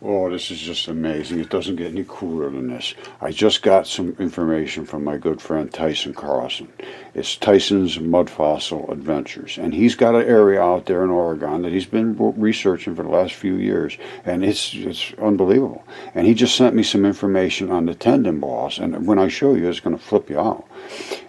Oh, this is just amazing. It doesn't get any cooler than this. I just got some information from my good friend Tyson Carlson. It's Tyson's Mud Fossil Adventures. And he's got an area out there in Oregon that he's been researching for the last few years. And it's unbelievable. And he just sent me some information on the tendon balls. And when I show you, it's going to flip you out.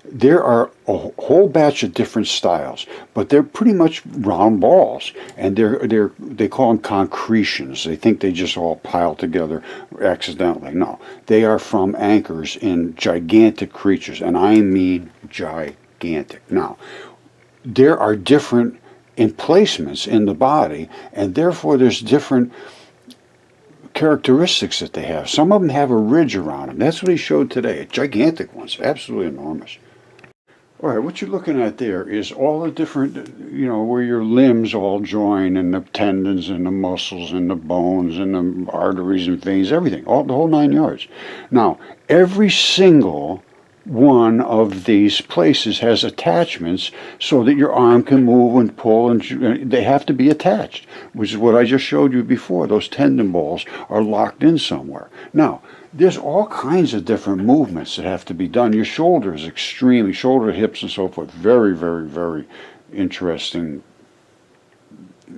There are a whole batch of different styles, but they're pretty much round balls, and they call them concretions. They think they just all pile together accidentally. No, they are from anchors in gigantic creatures, and I mean gigantic. Now, there are different emplacements in the body, and therefore there's different characteristics that they have. Some of them have a ridge around them. That's what he showed today. Gigantic ones, absolutely enormous. All right, what you're looking at there is all the different, where your limbs all join, and the tendons and the muscles and the bones and the arteries and veins, everything, the whole 9 yards. Now, every single one of these places has attachments so that your arm can move and pull, and they have to be attached, which is what I just showed you before. Those tendon balls are locked in somewhere. Now, there's all kinds of different movements that have to be done. Your shoulder is extremely, shoulder, hips, and so forth, very, very, very interesting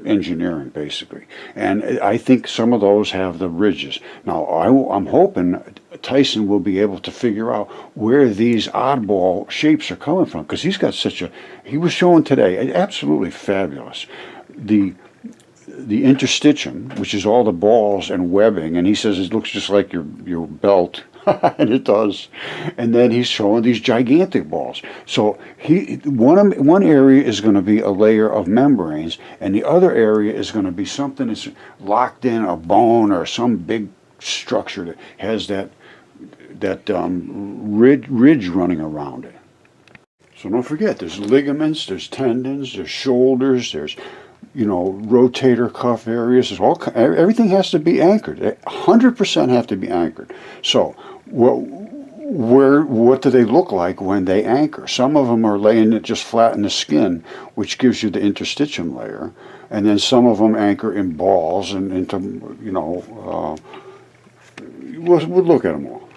engineering, basically. And I think some of those have the ridges. Now, I'm hoping Tyson will be able to figure out where these oddball shapes are coming from, because he's got he was showing today, absolutely fabulous, the interstitium, which is all the balls and webbing, and he says it looks just like your belt, and it does. And then he's showing these gigantic balls. So one area is going to be a layer of membranes, and the other area is going to be something that's locked in, a bone or some big structure that has that ridge running around it. So don't forget, there's ligaments, there's tendons, there's shoulders, there's rotator cuff areas. Everything has to be anchored. 100% have to be anchored. So what do they look like when they anchor? Some of them are laying it just flat in the skin, which gives you the interstitium layer, and then some of them anchor in balls and into we'll look at them all.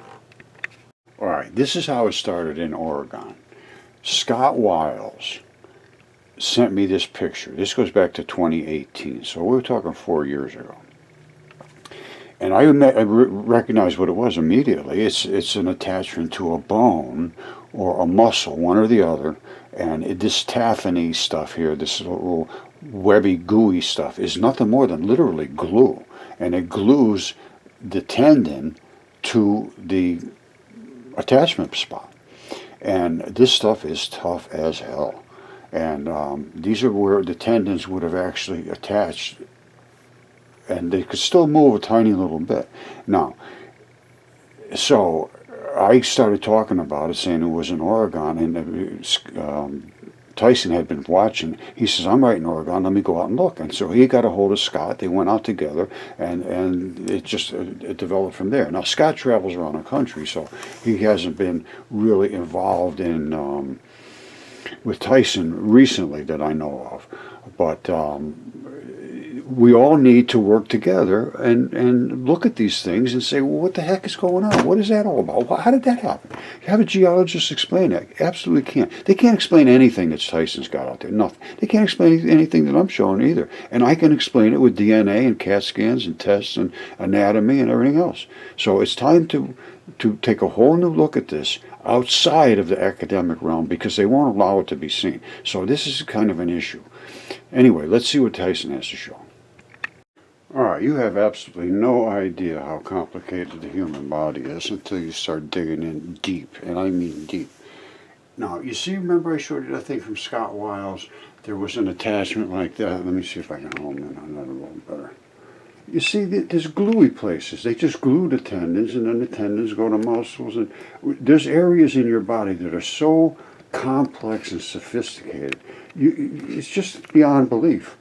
All right, this is how it started in Oregon. Scott Wiles sent me this picture. This goes back to 2018, so we were talking 4 years ago. And I recognized what it was immediately. It's an attachment to a bone or a muscle, one or the other. And this taphany stuff here, this little webby, gooey stuff, is nothing more than literally glue. And it glues the tendon to the attachment spot. And this stuff is tough as hell. And these are where the tendons would have actually attached, and they could still move a tiny little bit. Now, so I started talking about it, saying it was in Oregon, and Tyson had been watching. He says, I'm right in Oregon, let me go out and look. And so he got a hold of Scott. They went out together, and it just it developed from there. Now, Scott travels around the country, so he hasn't been really involved in with Tyson recently that I know of. But we all need to work together and look at these things and say, well, what the heck is going on? What is that all about? How did that happen? Have a geologist explain that. Absolutely can't. They can't explain anything that Tyson's got out there. Nothing. They can't explain anything that I'm showing either. And I can explain it with DNA and CAT scans and tests and anatomy and everything else. So it's time to take a whole new look at this outside of the academic realm, because they won't allow it to be seen. So this is kind of an issue. Anyway, let's see what Tyson has to show. All right, you have absolutely no idea how complicated the human body is until you start digging in deep, and I mean deep. Now, you see, remember I showed you that thing from Scott Wiles? There was an attachment like that. Let me see if I can home in on that a little better. You see, there's gluey places. They just glue the tendons, and then the tendons go to muscles. And there's areas in your body that are so complex and sophisticated. It's just beyond belief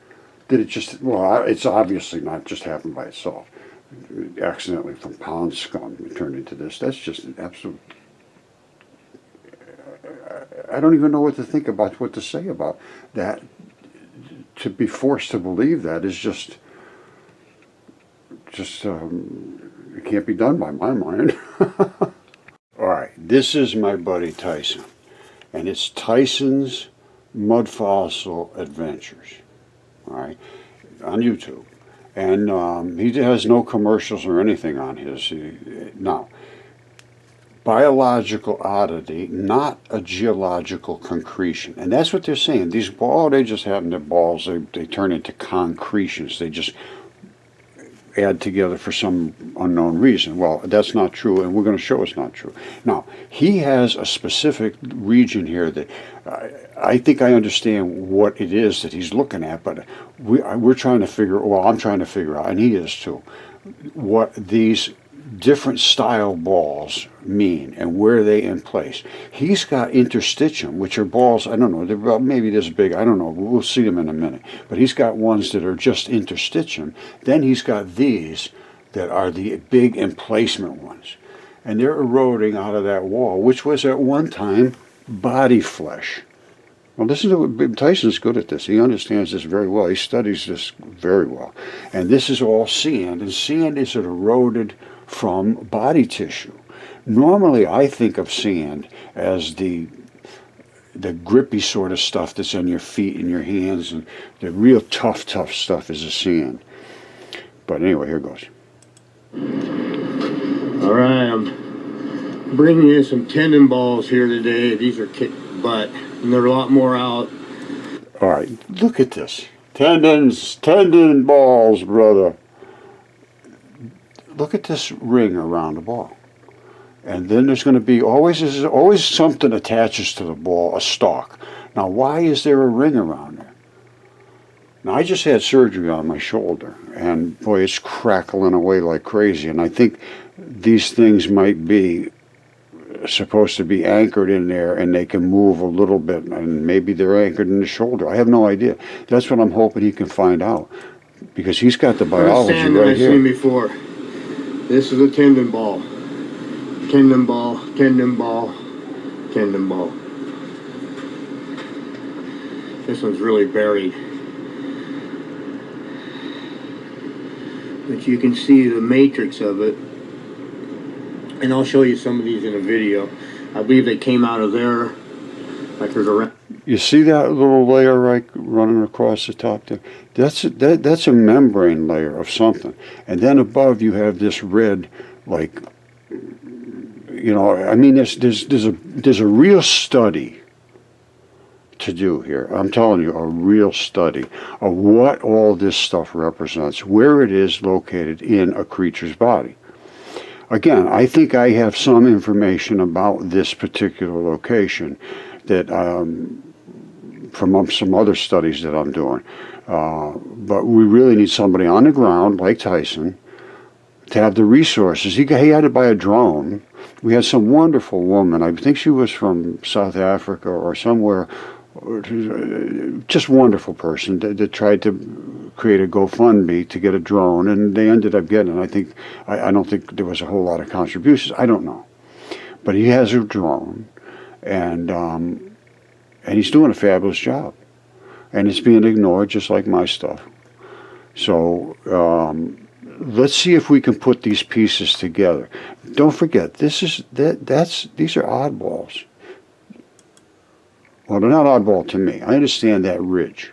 that it's obviously not just happened by itself. Accidentally from pond scum it turned into this. That's just an absolute... I don't even know what to think about, what to say about that. To be forced to believe that is just just it can't be done by my mind. All right, this is my buddy Tyson, and it's Tyson's Mud Fossil Adventures. All right, on YouTube, and he has no commercials or anything on his. Now, biological oddity, not a geological concretion, and that's what they're saying. These balls, they just happen to balls. They turn into concretions. They just add together for some unknown reason. Well, that's not true, and we're going to show it's not true. Now, he has a specific region here that I think I understand what it is that he's looking at, but we're trying to figure, well, I'm trying to figure out, and he is too, what these different style balls mean and where they in place. He's got interstitium, which are balls, I don't know, they're about maybe this big, I don't know, we'll see them in a minute. But he's got ones that are just interstitium. Then he's got these that are the big emplacement ones. And they're eroding out of that wall, which was at one time body flesh. Well, listen to Tyson's good at this. He understands this very well. He studies this very well. And this is all sand, and sand is eroded from body tissue. Normally, I think of sand as the grippy sort of stuff that's on your feet and your hands, and the real tough stuff is the sand. But anyway, here goes. All right, I'm bringing you some tendon balls here today. These are kicked butt, and there are a lot more out. All right, look at this. Tendon balls, brother. Look at this ring around the ball. And then there's going to be always something attaches to the ball, a stalk. Now, why is there a ring around there? Now, I just had surgery on my shoulder, and boy, it's crackling away like crazy. And I think these things might be supposed to be anchored in there, and they can move a little bit, and maybe they're anchored in the shoulder. I have no idea. That's what I'm hoping he can find out, because he's got the biology sand right that I've here. seen before. This is a tendon ball. Tendon ball, tendon ball, tendon ball. This one's really buried. But you can see the matrix of it. And I'll show you some of these in a video. I believe they came out of there. Like there's a... You see that little layer right running across the top there? That's a membrane layer of something. And then above you have this red, like, you know, I mean, there's a real study to do here. I'm telling you, a real study of what all this stuff represents, where it is located in a creature's body. Again, I think I have some information about this particular location that from some other studies that I'm doing. But we really need somebody on the ground like Tyson to have the resources. He had to buy a drone. We had some wonderful woman, I think she was from South Africa or somewhere, just wonderful person that tried to create a GoFundMe to get a drone, and they ended up getting it. I don't think there was a whole lot of contributions. I don't know. But he has a drone, and he's doing a fabulous job. And it's being ignored just like my stuff. So let's see if we can put these pieces together. Don't forget, these are oddballs. Well, they're not oddball to me. I understand that ridge.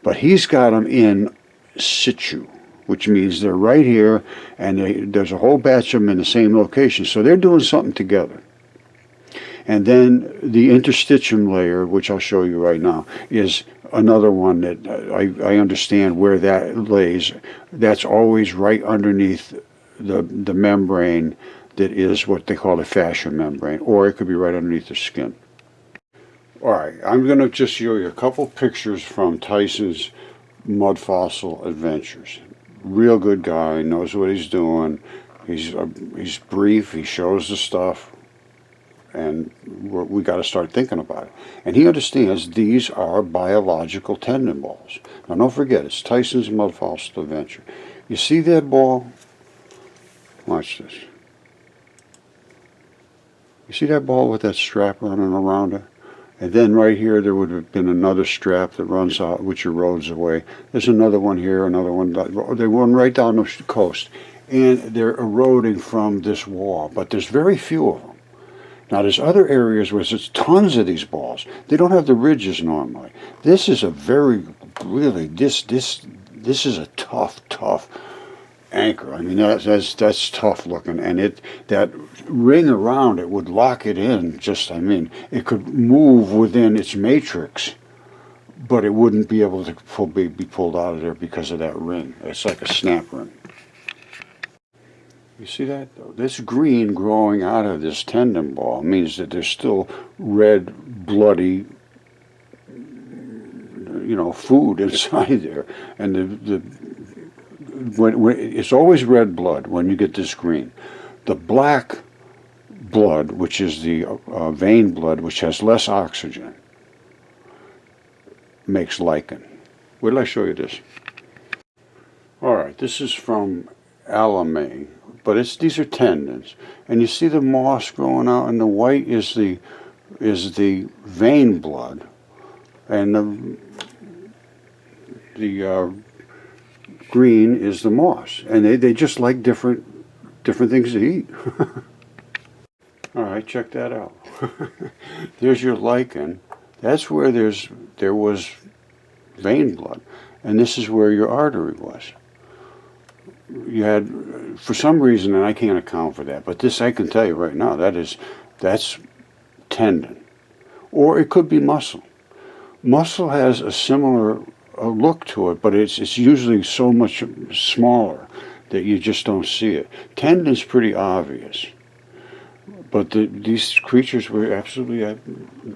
But he's got them in situ, which means they're right here, and there's a whole batch of them in the same location. So they're doing something together. And then the interstitium layer, which I'll show you right now, is another one that I understand where that lays. That's always right underneath the membrane that is what they call the fascia membrane, or it could be right underneath the skin. All right, I'm going to just show you a couple pictures from Tyson's Mud Fossil Adventures. Real good guy, knows what he's doing. He's brief, he shows the stuff, and we got to start thinking about it. And he understands these are biological tendon balls. Now don't forget, it's Tyson's Mud Fossil Adventure. You see that ball? Watch this. You see that ball with that strap running around it? And then right here, there would have been another strap that runs out, which erodes away. There's another one here, another one. They run right down the coast. And they're eroding from this wall, but there's very few of them. Now, there's other areas where there's tons of these balls. They don't have the ridges normally. This is a very, really, this is a tough anchor. I mean, that's tough looking, and that ring around it would lock it in. I mean, it could move within its matrix, but it wouldn't be able to be pulled out of there because of that ring. It's like a snap ring. You see that? This green growing out of this tendon ball means that there's still red, bloody, food inside there. And when it's always red blood when you get this green. The black blood, which is the vein blood, which has less oxygen, makes lichen. Wait till I show you this. All right, this is from Alame. But these are tendons, and you see the moss growing out, and the white is the vein blood, and the green is the moss, and they just like different things to eat. All right, check that out. There's your lichen. That's where there was vein blood, and this is where your artery was. You had, for some reason, and I can't account for that, but this I can tell you right now, that's tendon. Or it could be muscle. Muscle has a similar look to it, but it's usually so much smaller that you just don't see it. Tendon's pretty obvious. But these creatures were absolutely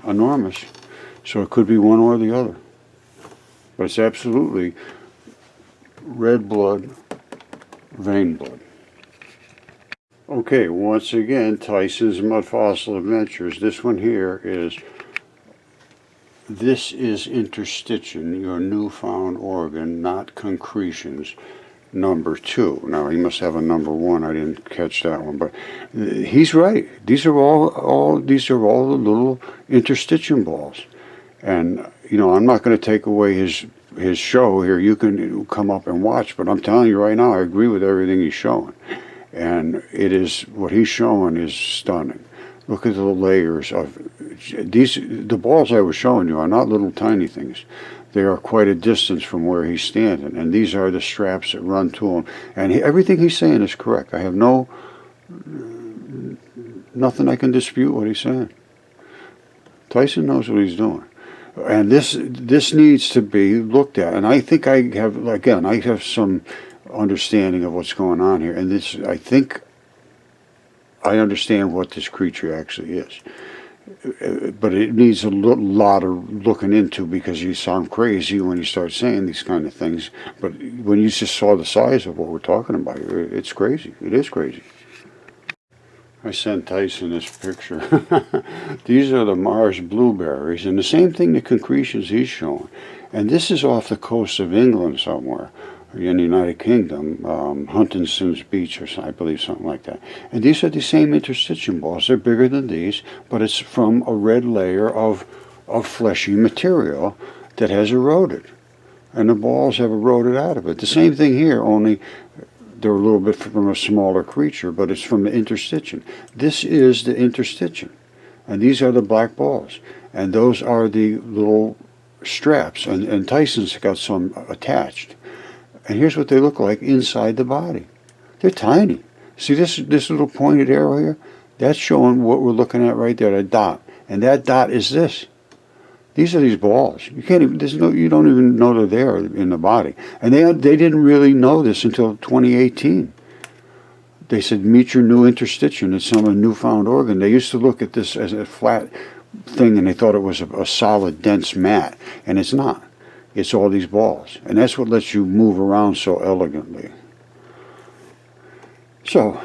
enormous, so it could be one or the other. But it's absolutely red blood, vein blood. Okay, once again, Tyson's Mud Fossil Adventures. This one here this is interstitium, your newfound organ, not concretions, number 2. Now, he must have a number 1. I didn't catch that one, but he's right. These are all the little interstitium balls. And, I'm not going to take away his show here. You can come up and watch, but I'm telling you right now, I agree with everything he's showing. And what he's showing is stunning. Look at the layers of the balls I was showing you are not little tiny things. They are quite a distance from where he's standing, and these are the straps that run to him. And everything he's saying is correct. I have nothing I can dispute what he's saying. Tyson knows what he's doing. And this needs to be looked at. And I think I have some understanding of what's going on here. And I think I understand what this creature actually is. But it needs a lot of looking into, because you sound crazy when you start saying these kind of things. But when you just saw the size of what we're talking about here, it's crazy. It is crazy. I sent Tyson this picture. These are the Mars blueberries, and the same thing, the concretions he's showing. And this is off the coast of England somewhere, in the United Kingdom, Huntington's Beach, or I believe something like that. And these are the same interstitium balls. They're bigger than these, but it's from a red layer of fleshy material that has eroded. And the balls have eroded out of it. The same thing here, only they're a little bit from a smaller creature, but it's from the interstitium. This is the interstitium. And these are the black balls. And those are the little straps. And Tyson's got some attached. And here's what they look like inside the body. They're tiny. See this little pointed arrow here? That's showing what we're looking at right there, a dot. And that dot is this. These are these balls. You can't even, you don't even know they're there in the body. And they didn't really know this until 2018. They said, meet your new interstitium. It's some newfound organ. They used to look at this as a flat thing, and they thought it was a solid, dense mat. And it's not. It's all these balls. And that's what lets you move around so elegantly. So,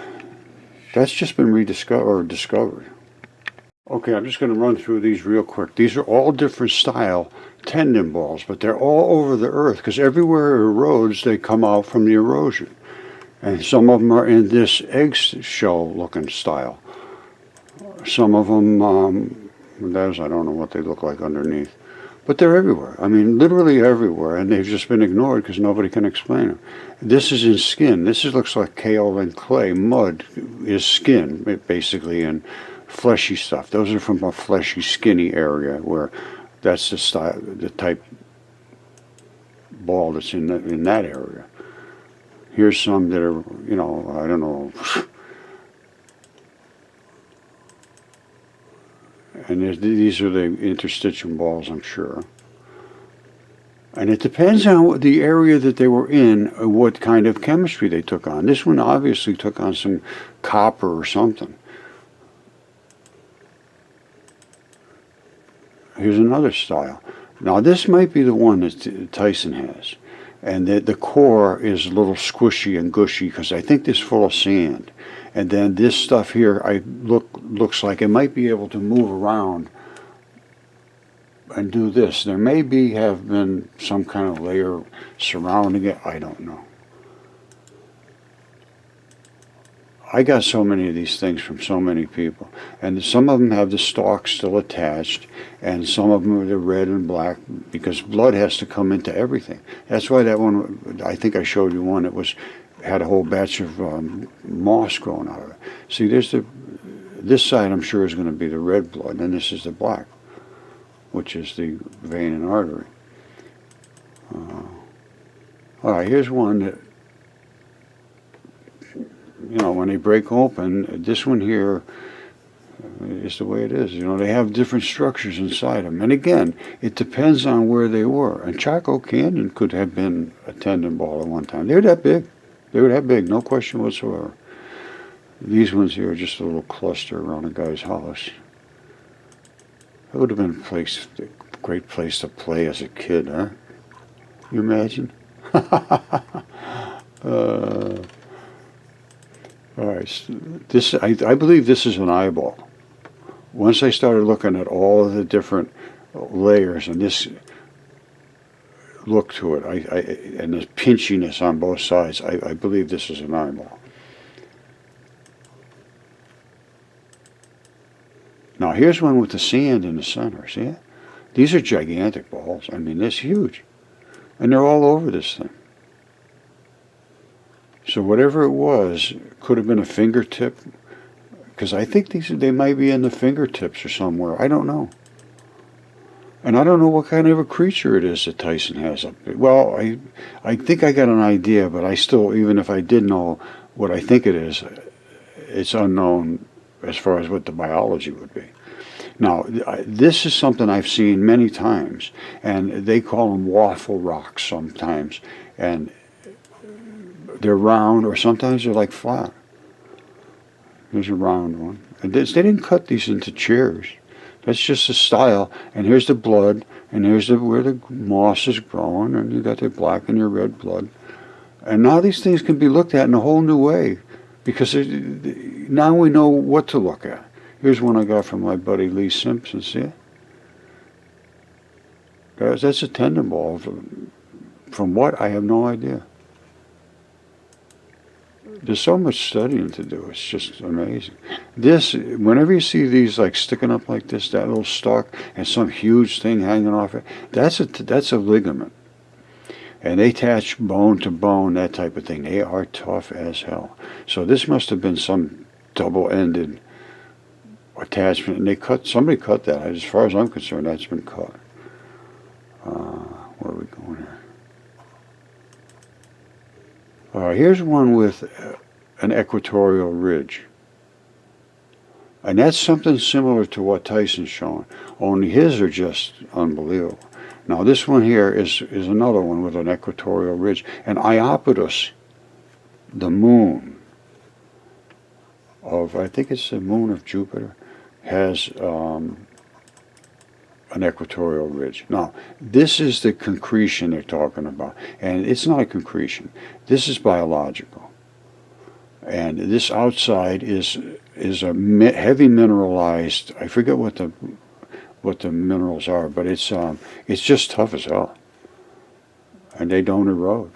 that's just been discovered. Okay, I'm just going to run through these real quick. These are all different style tendon balls, but they're all over the earth, because everywhere it erodes, they come out from the erosion. And some of them are in this eggshell looking style. Some of them Those, I don't know what they look like underneath. But they're everywhere. I mean, literally everywhere, and they've just been ignored because nobody can explain them. This is in skin. Looks like kale and clay. Mud is skin, basically, and fleshy stuff. Those are from a fleshy, skinny area where that's the style, the type ball that's in that area. Here's some that are, I don't know. And these are the interstitium balls, I'm sure. And it depends on the area that they were in, what kind of chemistry they took on. This one obviously took on some copper or something. Here's another style. Now this might be the one that Tyson has. And the core is a little squishy and gushy because I think this is full of sand. And then this stuff here looks like it might be able to move around and do this. There may have been some kind of layer surrounding it. I don't know. I got so many of these things from so many people. And some of them have the stalk still attached, and some of them are the red and black because blood has to come into everything. That's why that one, I think I showed you one that had a whole batch of moss growing out of it. See, this side I'm sure is going to be the red blood, and this is the black, which is the vein and artery. All right, here's one that, when they break open, this one here is the way it is. They have different structures inside them. And again, it depends on where they were. And Chaco Canyon could have been a tendon ball at one time. They were that big. They were that big, no question whatsoever. These ones here are just a little cluster around a guy's house. It would have been a great place to play as a kid, huh? You imagine? All right, so I believe this is an eyeball. Once I started looking at all of the different layers and this look to it, and the pinchiness on both sides, I believe this is an eyeball. Now here's one with the sand in the center, see it? These are gigantic balls. I mean, this huge. And they're all over this thing. So whatever it was, could have been a fingertip, because I think they might be in the fingertips or somewhere. I don't know. And I don't know what kind of a creature it is that Tyson has up there. Well, I think I got an idea, but I still, even if I did know what I think it is, it's unknown as far as what the biology would be. Now, this is something I've seen many times, and they call them waffle rocks sometimes, and they're round, or sometimes they're like flat. Here's a round one. And they didn't cut these into chairs. That's just a style. And here's the blood, and here's where the moss is growing, and you got the black and your red blood. And now these things can be looked at in a whole new way, because now we know what to look at. Here's one I got from my buddy Lee Simpson. See it? Guys, that's a tendon ball. From what? I have no idea. There's so much studying to do. It's just amazing. Whenever you see these like sticking up like this, that little stalk, and some huge thing hanging off it, that's a ligament. And they attach bone to bone, that type of thing. They are tough as hell. So this must have been some double-ended attachment, and somebody cut that. As far as I'm concerned, that's been cut. Where are we going here? All right, here's one with an equatorial ridge. And that's something similar to what Tyson's showing, only his are just unbelievable. Now this one here is another one with an equatorial ridge. And Iapetus, the moon I think it's the moon of Jupiter, has an equatorial ridge. Now, this is the concretion they're talking about. And it's not a concretion. This is biological. And this outside is a heavy mineralized, I forget what the minerals are, but it's just tough as hell. And they don't erode.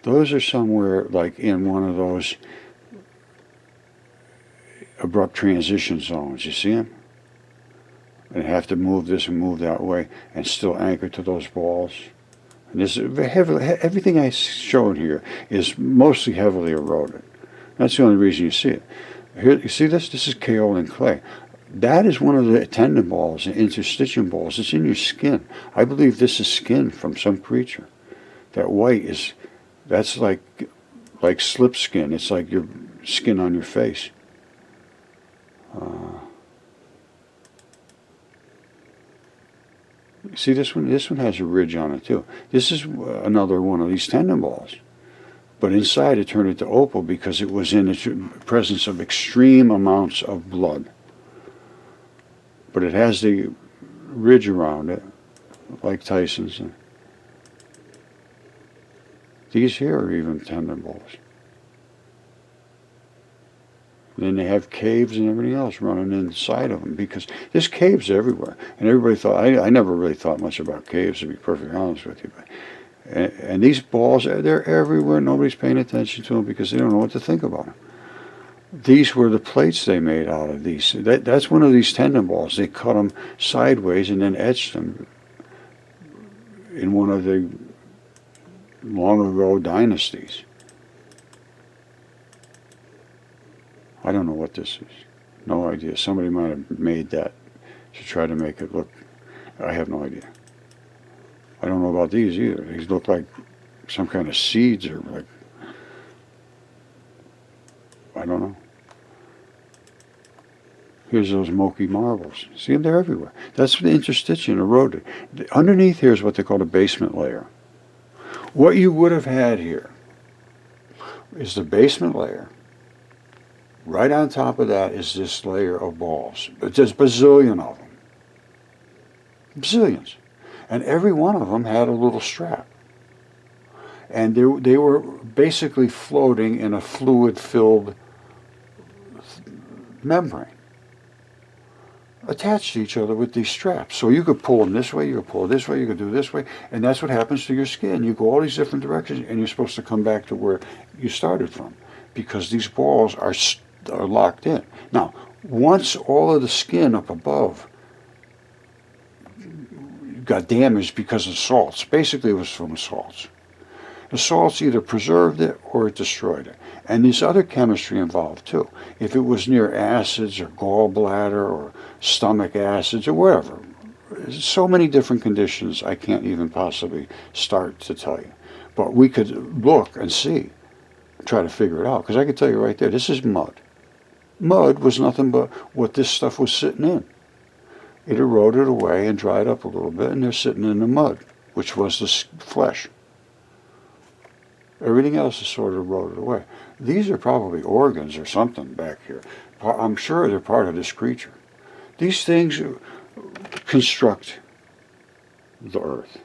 Those are somewhere like in one of those abrupt transition zones. You see them? And have to move this and move that way and still anchor to those balls. And this is heavily, everything I showed here is mostly heavily eroded. That's the only reason you see it. Here, you see this? This is kaolin clay. That is one of the tendon balls, the interstitium balls. It's in your skin. I believe this is skin from some creature. That white is, that's like slip skin. It's like your skin on your face. See this one? This one has a ridge on it too. This is another one of these tendon balls. But inside it turned into opal because it was in the presence of extreme amounts of blood. But it has the ridge around it, like Tyson's. These here are even tendon balls. Then they have caves and everything else running inside of them because there's caves everywhere. And everybody thought, I never really thought much about caves, to be perfectly honest with you. But, and these balls, they're everywhere. Nobody's paying attention to them because they don't know what to think about them. These were the plates they made out of these. That's one of these tendon balls. They cut them sideways and then etched them in one of the long ago dynasties. I don't know what this is. No idea. Somebody might have made that to try to make it look. I have no idea. I don't know about these either. These look like some kind of seeds or like, I don't know. Here's those Moki marbles. See them? They're everywhere. That's the interstitium eroded. Underneath here is what they call a basement layer. What you would have had here is the basement layer. Right on top of that is this layer of balls. There's bazillion of them. Bazillions. And every one of them had a little strap. And they were basically floating in a fluid-filled membrane attached to each other with these straps. So you could pull them this way, you could pull it this way, you could do it this way, and that's what happens to your skin. You go all these different directions, and you're supposed to come back to where you started from because these balls are locked in. Now, once all of the skin up above got damaged because of salts, basically it was from salts. The salts either preserved it or it destroyed it. And there's other chemistry involved too. If it was near acids or gallbladder or stomach acids or whatever, so many different conditions I can't even possibly start to tell you. But we could look and see, try to figure it out. Because I can tell you right there, this is mud. Mud was nothing but what this stuff was sitting in. It eroded away and dried up a little bit, and they're sitting in the mud, which was the flesh. Everything else is sort of eroded away. These are probably organs or something back here. I'm sure they're part of this creature. These things construct the earth.